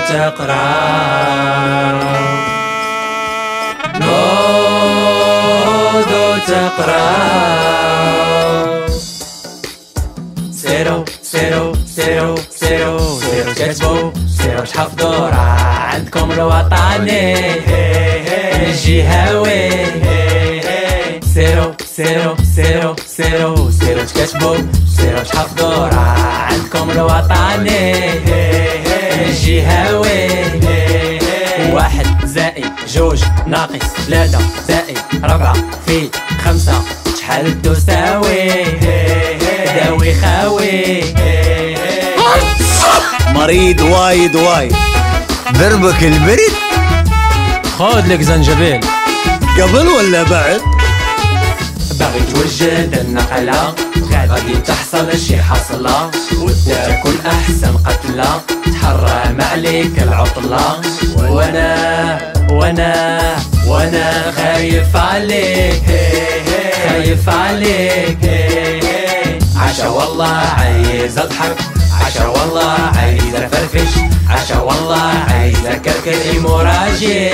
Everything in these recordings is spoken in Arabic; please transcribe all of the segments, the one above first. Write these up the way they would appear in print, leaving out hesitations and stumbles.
تقرا سيرو سيرو سيرو سيرو سيرو كتبوا سيرو تحفظوا راه عندكم الوطني الجهوي سيرو سيرو سيرو سيرو سيرو تكتبوا سيرو تحفظوا راه عندكم الوطني الجهوي 1 زائد 2 ناقص 3 زائد 4 في 5 شحال تساوي داوي خاوي مريض وايد وايد ضربك البرد خذ لك زنجبيل قبل ولا بعد؟ باغي توجد النقلة غادي تحصل شي حصلة وتاكل احسن قتلة تحرم عليك العطلة وانا خايف عليك خايف عليك عشا والله عايز اضحك عشا والله عايز افرفش عشا والله عايز اكركر مراجي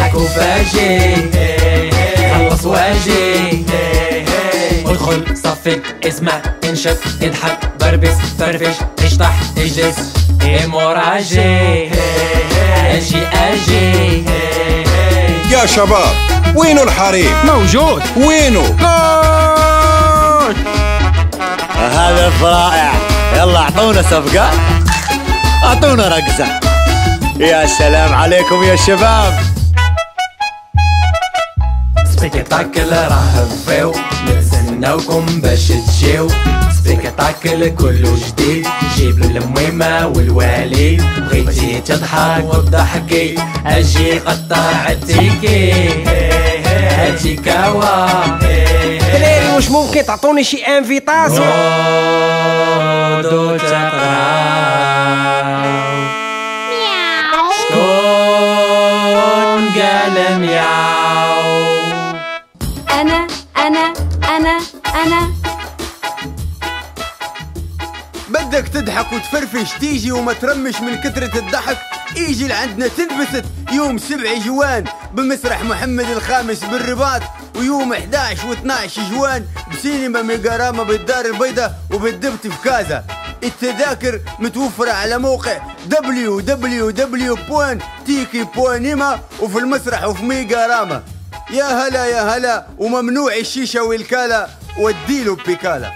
حك وفاجي خلص واجي ادخل صفق اسمع انشف اضحك بربس فرفش اشطح اجلس مراجي اجي يا شباب وينو الحريم؟ موجود. وينو؟ هدف رائع. يلا اعطونا صفقة اعطونا رقصة. يا سلام عليكم يا شباب. سبيكتاكل راه فيو نتسناوكم باش تجيو سبيكتاكل كله جديد جيب الميمة والوالي بغيتي تضحك وتضحكي اجي قطع التيكي هاتي كاوا ليلي واش ممكن تعطوني شي انفيتاسيون؟ نوضو تقراو شكون قال مياو أنا بدك تضحك وتفرفش تيجي وما ترمش من كثرة الضحك. ايجي لعندنا تنبسط يوم 7 جوان بمسرح محمد الخامس بالرباط، ويوم 11 و12 جوان بسينما ميغاراما بالدار البيضاء وبالدبت في كازا. التذاكر متوفرة على موقع www.tiki.nima وفي المسرح وفي ميغاراما. يا هلا يا هلا، وممنوع الشيشة والكالا واديله بيكالا.